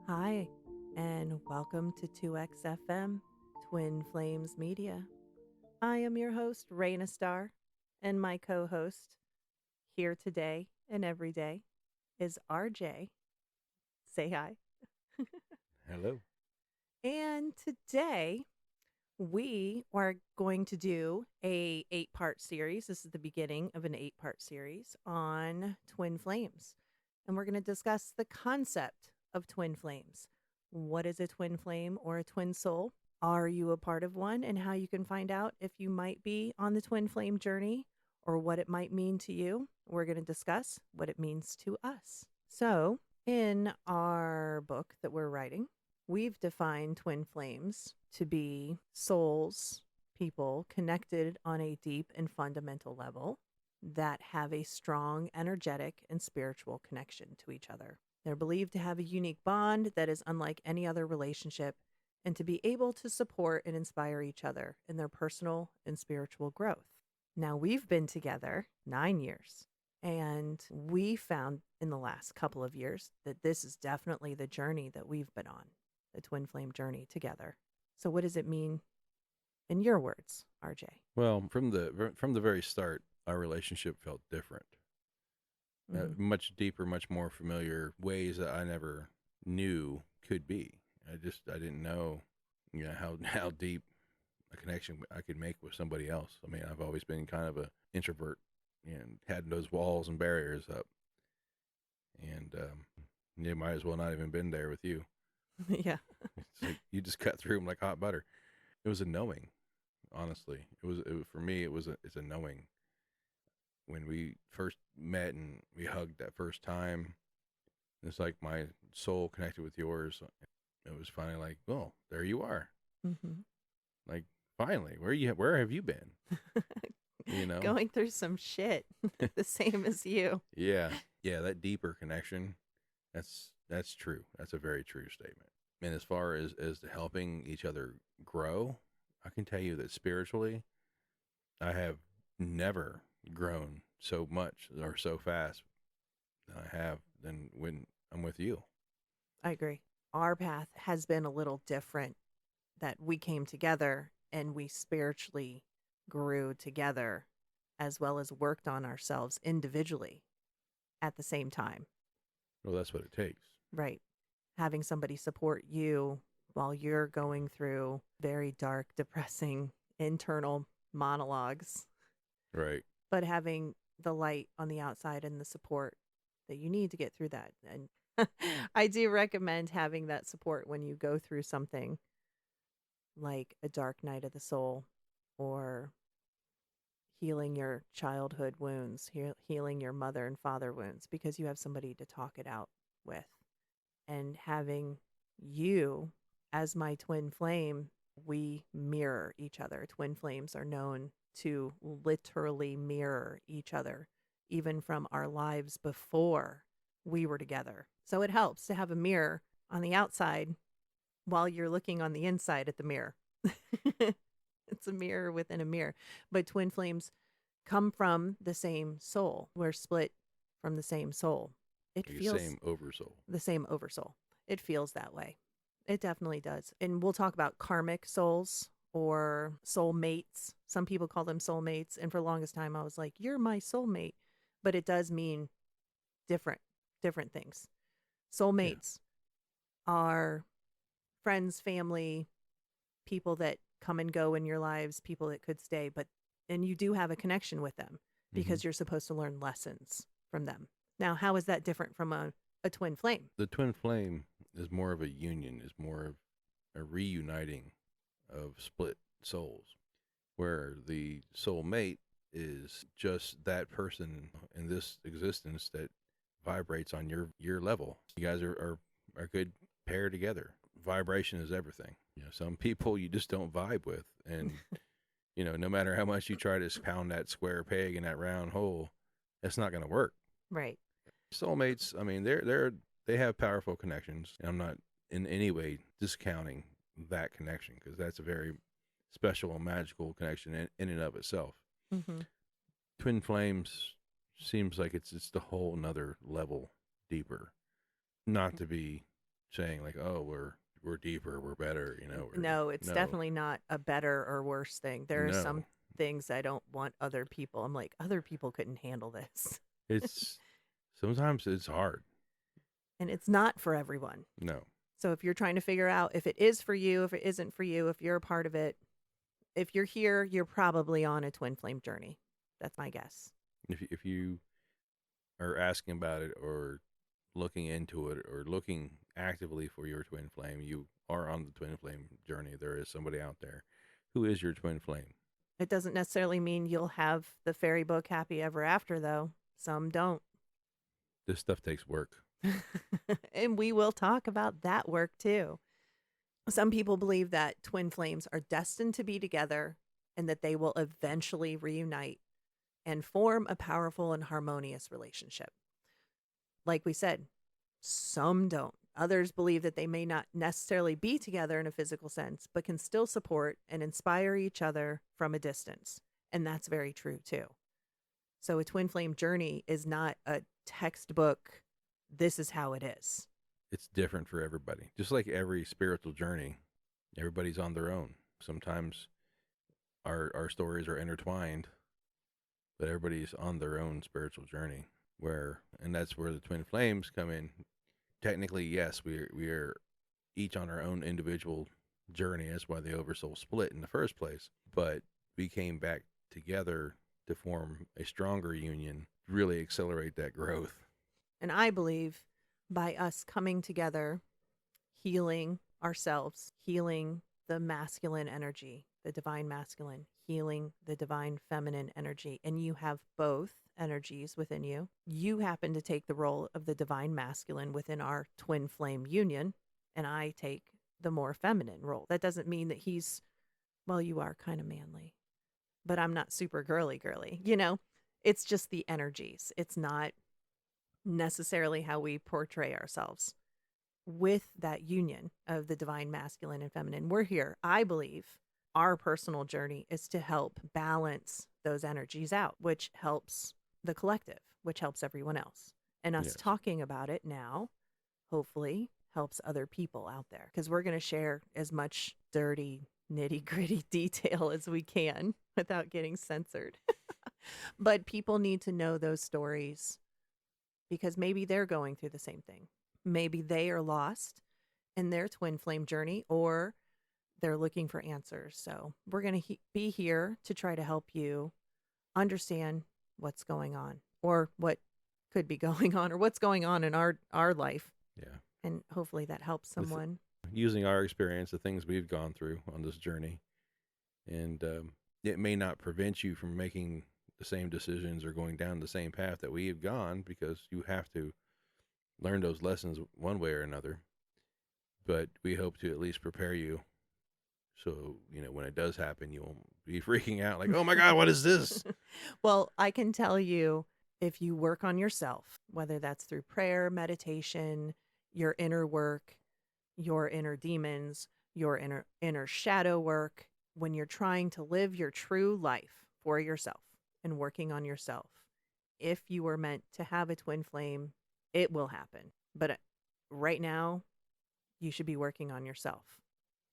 Hi, and welcome to 2xFM, Twin Flames Media. I am your host, Raena Star, and my co-host here today and every day is RJ. Say hi. Hello. And today we are going to do a 8-part series. This is the beginning of an 8-part series on twin flames. And we're going to discuss the concept of twin flames. What is a twin flame or a twin soul? Are you a part of one? And how you can find out if you might be on the twin flame journey or what it might mean to you. We're going to discuss what it means to us. So in our book that we're writing, we've defined twin flames to be souls, people connected on a deep and fundamental level that have a strong, energetic, and spiritual connection to each other. They're believed to have a unique bond that is unlike any other relationship and to be able to support and inspire each other in their personal and spiritual growth. Now, we've been together 9 years, and we found in the last couple of years that this is definitely the journey that we've been on, the twin flame journey together. So what does it mean in your words, RJ? Well, from the very start, our relationship felt different. Much deeper, much more familiar ways that I never knew could be. I didn't know, how deep a connection I could make with somebody else. I mean, I've always been kind of an introvert and had those walls and barriers up. And you might as well not even been there with you. Yeah. It's like you just cut through them like hot butter. It was a knowing, honestly. For me. It's a knowing. When we first met and we hugged that first time, it's like my soul connected with yours. It was finally like, well, there you are. Mm-hmm. Like, finally, where have you been? Going through some shit, the same as you. Yeah, that deeper connection. That's true. That's a very true statement. And as far as helping each other grow, I can tell you that spiritually, I have never grown so much or so fast than I have than when I'm with you. I agree. Our path has been a little different, that we came together and we spiritually grew together as well as worked on ourselves individually at the same time. Well, that's what it takes. Right. Having somebody support you while you're going through very dark, depressing internal monologues. Right. But having the light on the outside and the support that you need to get through that. And I do recommend having that support when you go through something like a dark night of the soul or healing your childhood wounds, healing your mother and father wounds, because you have somebody to talk it out with. And having you as my twin flame, we mirror each other. Twin flames are known to literally mirror each other, even from our lives before we were together. So it helps to have a mirror on the outside while you're looking on the inside at the mirror. It's a mirror within a mirror. But twin flames come from the same soul. We're split from the same soul. It feels same oversoul. The same oversoul. It feels that way. It definitely does. And we'll talk about karmic souls or soulmates. Some people call them soulmates. And for the longest time, I was like, you're my soulmate. But it does mean different things. Soulmates are friends, family, people that come and go in your lives, people that could stay. And you do have a connection with them because you're supposed to learn lessons from them. Now, how is that different from a twin flame? The twin flame is more of a union, is more of a reuniting of split souls, where the soulmate is just that person in this existence that vibrates on your level. You guys are a good pair together. Vibration is everything. Some people you just don't vibe with, and no matter how much you try to pound that square peg in that round hole, it's not going to work. Right. Soulmates, I mean, they have powerful connections. I'm not in any way discounting that connection, because that's a very special and magical connection in and of itself. Mm-hmm. Twin flames seems like it's just a whole nother level deeper. Not to be saying like, oh, we're deeper, we're better, No, it's no, definitely not a better or worse thing. There are no. some things I don't want other people. I'm like, other people couldn't handle this. It's sometimes it's hard. And it's not for everyone. No. So if you're trying to figure out if it is for you, if it isn't for you, if you're a part of it, if you're here, you're probably on a twin flame journey. That's my guess. If you are asking about it or looking into it or looking actively for your twin flame, you are on the twin flame journey. There is somebody out there who is your twin flame. It doesn't necessarily mean you'll have the fairy book happy ever after, though. Some don't. This stuff takes work. And we will talk about that work too. Some people believe that twin flames are destined to be together and that they will eventually reunite and form a powerful and harmonious relationship. Like we said, some don't. Others believe that they may not necessarily be together in a physical sense, but can still support and inspire each other from a distance. And that's very true too. So a twin flame journey is not a textbook, this is how it is. It's different for everybody. Just like every spiritual journey, everybody's on their own. Sometimes our stories are intertwined, but everybody's on their own spiritual journey. And that's where the twin flames come in. Technically, yes, we are each on our own individual journey. That's why the oversoul split in the first place. But we came back together to form a stronger union, really accelerate that growth. And I believe by us coming together, healing ourselves, healing the masculine energy, the divine masculine, healing the divine feminine energy, and you have both energies within you. You happen to take the role of the divine masculine within our twin flame union, and I take the more feminine role. That doesn't mean that you are kind of manly, but I'm not super girly. It's just the energies. It's not necessarily how we portray ourselves. With that union of the divine masculine and feminine, we're here. I believe our personal journey is to help balance those energies out, which helps the collective, which helps everyone else. And us Yes. talking about it now, hopefully, helps other people out there, because we're going to share as much dirty, nitty gritty detail as we can without getting censored. But people need to know those stories because maybe they're going through the same thing. Maybe they are lost in their twin flame journey, or they're looking for answers. So we're going to be here to try to help you understand what's going on, or what could be going on, or what's going on in our life. Yeah. And hopefully that helps someone. Using our experience, the things we've gone through on this journey. And it may not prevent you from making the same decisions or going down the same path that we have gone, because you have to learn those lessons one way or another. But we hope to at least prepare you so, when it does happen, you won't be freaking out like, oh my God, what is this? Well, I can tell you, if you work on yourself, whether that's through prayer, meditation, your inner work, your inner demons, your inner shadow work, when you're trying to live your true life for yourself and working on yourself, if you were meant to have a twin flame, it will happen. But right now, you should be working on yourself.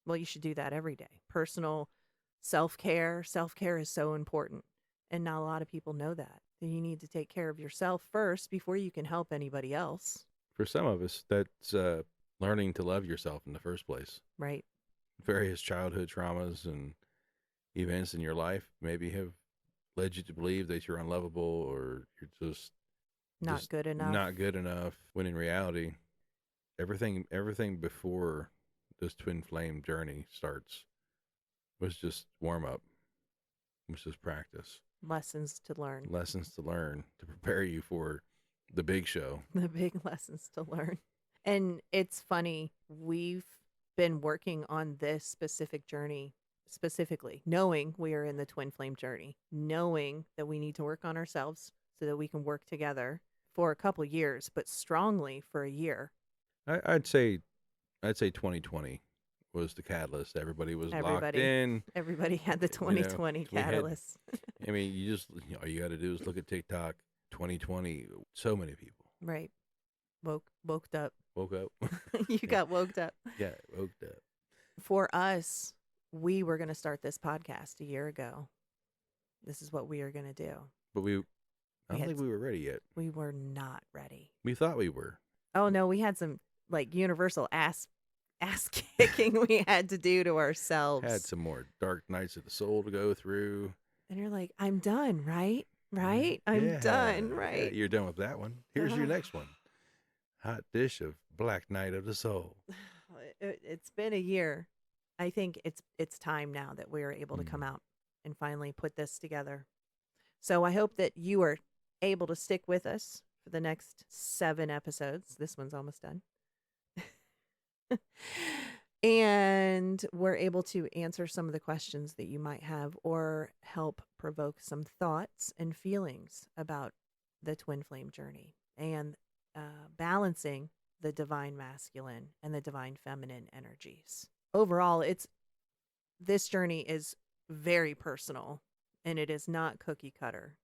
Well, you should do that every day. Personal self-care. Self-care is so important. And not a lot of people know that. You need to take care of yourself first before you can help anybody else. For some of us, that's learning to love yourself in the first place. Right. Various childhood traumas and events in your life maybe have led you to believe that you're unlovable, or you're just not good enough. Not good enough. When in reality, everything before this twin flame journey starts was just warm up, was just practice. Lessons to learn to prepare you for the big show. The big lessons to learn. And it's funny, we've been working on this specific journey specifically, knowing we are in the twin flame journey, knowing that we need to work on ourselves so that we can work together for a couple years, but strongly for a year. I'd say 2020 was the catalyst. Everybody was locked Everybody. in. Everybody had the You know, 2020 we had. catalyst. I mean, you just all you got to do is look at TikTok. 2020. So many people Right. Woke up. woke up. You got woke up. Yeah, woke up. For us, we were going to start this podcast a year ago. This is what we are going to do. But I don't think we were ready yet. We were not ready. We thought we were. Oh no, we had some like universal ass kicking we had to do to ourselves. Had some more dark nights of the soul to go through. And you're like, I'm done, right? Right? I'm done, right? Yeah, you're done with that one. Here's your next one. Hot dish of black night of the soul. It's been a year. I think it's time now that we are able to come out and finally put this together. So I hope that you are able to stick with us for the next 7 episodes. This one's almost done. And we're able to answer some of the questions that you might have or help provoke some thoughts and feelings about the twin flame journey and balancing the divine masculine and the divine feminine energies. Overall, this journey is very personal, and it is not cookie cutter.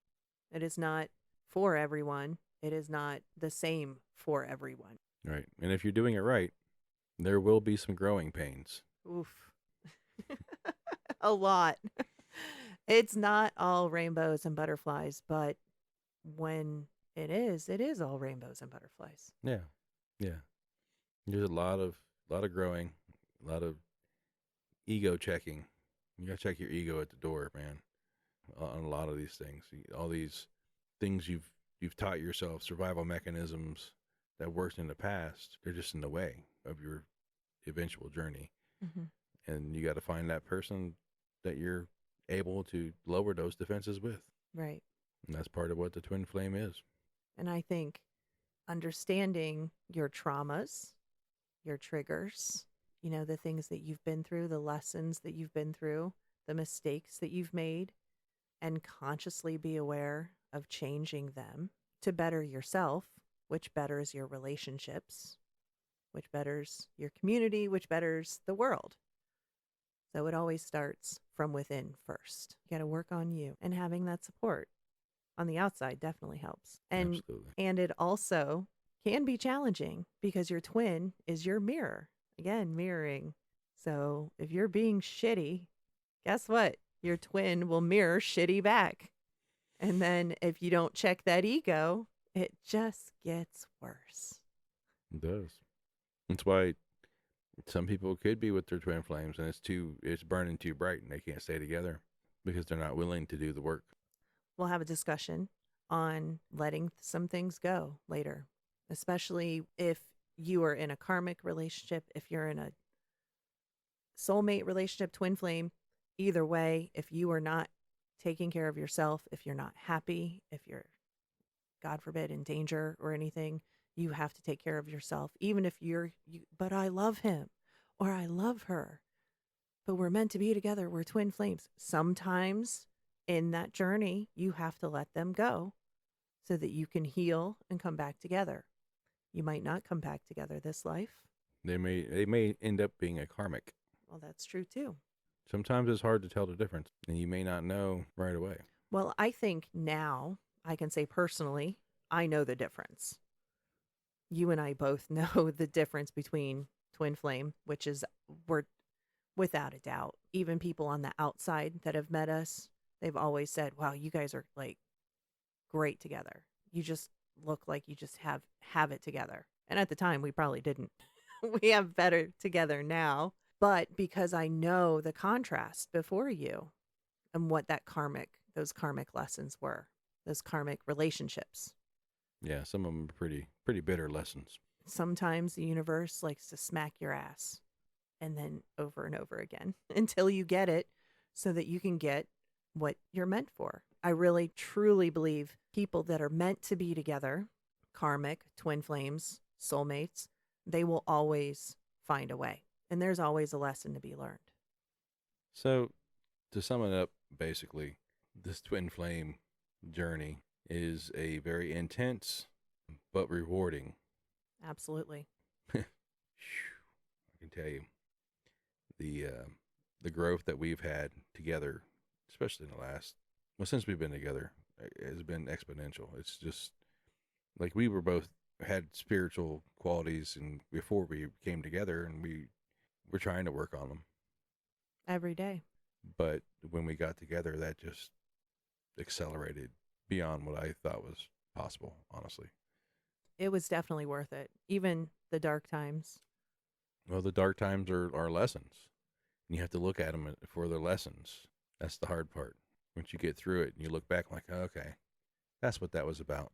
It is not for everyone. It is not the same for everyone. Right. And if you're doing it right, there will be some growing pains. Oof. A lot. It's not all rainbows and butterflies, but when it is all rainbows and butterflies. Yeah. Yeah. There's a lot of growing, a lot of ego checking. You got to check your ego at the door, man, on a lot of these things. All these things you've taught yourself, survival mechanisms that worked in the past, they're just in the way of your eventual journey. Mm-hmm. And you got to find that person that you're able to lower those defenses with. Right. And that's part of what the twin flame is. And I think understanding your traumas, your triggers, the things that you've been through, the lessons that you've been through, the mistakes that you've made, and consciously be aware of changing them to better yourself, which betters your relationships, which betters your community, which betters the world. So it always starts from within first. You got to work on you, and having that support on the outside definitely helps. Absolutely. And it also can be challenging because your twin is your mirror. Again, mirroring. So if you're being shitty, guess what? Your twin will mirror shitty back. And then if you don't check that ego, it just gets worse. It does. That's why some people could be with their twin flames and it's burning too bright and they can't stay together because they're not willing to do the work. We'll have a discussion on letting some things go later, especially if you are in a karmic relationship, if you're in a soulmate relationship, twin flame, either way, if you are not taking care of yourself, if you're not happy, if you're, God forbid, in danger or anything, you have to take care of yourself. Even if but I love him or I love her, but we're meant to be together. We're twin flames. Sometimes in that journey, you have to let them go so that you can heal and come back together. You might not come back together this life. They may end up being a karmic. Well, that's true too. Sometimes it's hard to tell the difference, and you may not know right away. Well, I think now I can say personally, I know the difference. You and I both know the difference between twin flame, which is we're without a doubt. Even people on the outside that have met us, they've always said, wow, you guys are like great together. You just look like you just have it together. And at the time, we probably didn't. We have better together now. But because I know the contrast before you and what those karmic lessons were, those karmic relationships. Yeah, some of them are pretty bitter lessons. Sometimes the universe likes to smack your ass and then over and over again until you get it so that you can get what you're meant for. I really, truly believe people that are meant to be together, karmic, twin flames, soulmates, they will always find a way. And there's always a lesson to be learned. So, to sum it up, basically, this twin flame journey is a very intense but rewarding. Absolutely. I can tell you. the growth that we've had together, especially in the last, well, since we've been together, has been exponential. It's just like we were both had spiritual qualities, and before we came together, and we were trying to work on them. Every day. But when we got together, that just accelerated beyond what I thought was possible, honestly. It was definitely worth it. Even the dark times. Well, the dark times are lessons. And you have to look at them for their lessons. That's the hard part. Once you get through it and you look back like, oh, okay, that's what that was about.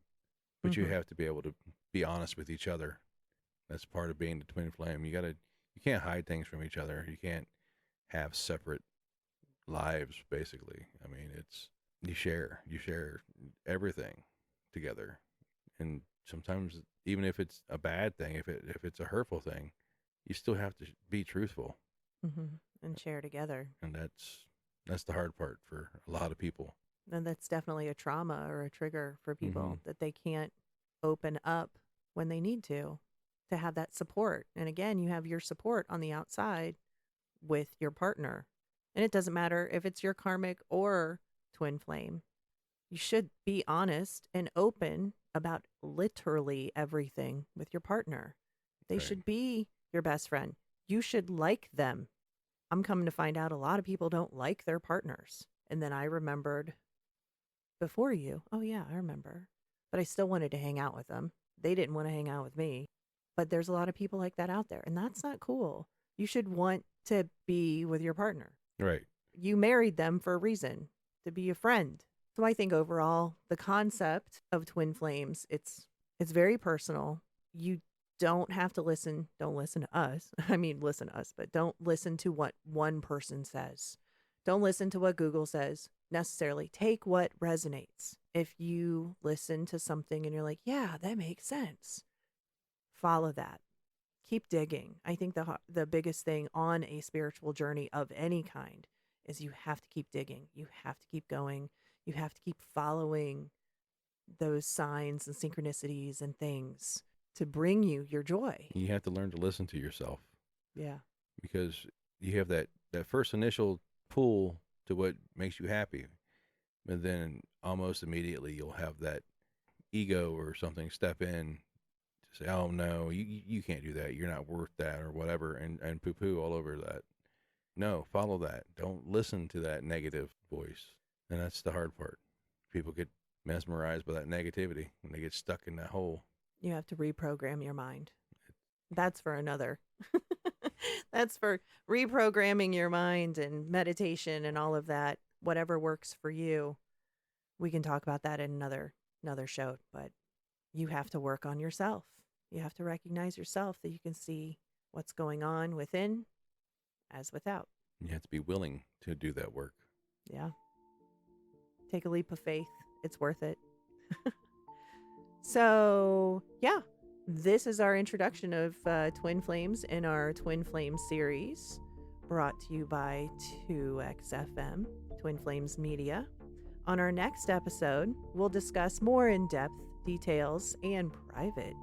But you have to be able to be honest with each other. That's part of being the twin flame. You can't hide things from each other. You can't have separate lives, basically. I mean, you share everything together. And sometimes, even if it's a bad thing, if it's a hurtful thing, you still have to be truthful and share together. And that's the hard part for a lot of people. And that's definitely a trauma or a trigger for people that they can't open up when they need to have that support. And again, you have your support on the outside with your partner. And it doesn't matter if it's your karmic or twin flame. You should be honest and open about literally everything with your partner. They should be your best friend. You should like them. I'm coming to find out a lot of people don't like their partners. And then I remembered before you, oh yeah, I remember. But I still wanted to hang out with them. They didn't want to hang out with me. But there's a lot of people like that out there. And that's not cool. You should want to be with your partner. Right. You married them for a reason, to be a friend. So I think overall, the concept of twin flames, it's very personal. You don't have to listen. Don't listen to us. I mean, listen to us, but don't listen to what one person says. Don't listen to what Google says necessarily. Take what resonates. If you listen to something and you're like, yeah, that makes sense, follow that. Keep digging. I think the biggest thing on a spiritual journey of any kind is you have to keep digging. You have to keep going. You have to keep following those signs and synchronicities and things to bring you your joy. You have to learn to listen to yourself. Yeah. Because you have that first initial pull to what makes you happy. And then almost immediately you'll have that ego or something step in to say, oh no, you can't do that. You're not worth that or whatever. And poo-poo all over that. No, follow that. Don't listen to that negative voice. And that's the hard part. People get mesmerized by that negativity and they get stuck in that hole. You have to reprogram your mind. That's for another. That's for reprogramming your mind and meditation and all of that. Whatever works for you. We can talk about that in another show, but you have to work on yourself. You have to recognize yourself that you can see what's going on within as without. You have to be willing to do that work. Yeah. Take a leap of faith. It's worth it. So, yeah, this is our introduction of Twin Flames in our Twin Flames series, brought to you by 2xFM, Twin Flames Media. On our next episode, we'll discuss more in-depth details and private,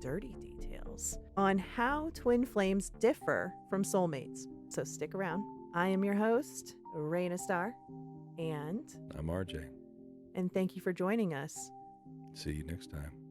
dirty details on how twin flames differ from soulmates. So stick around. I am your host, Raena Star, and I'm RJ. And thank you for joining us. See you next time.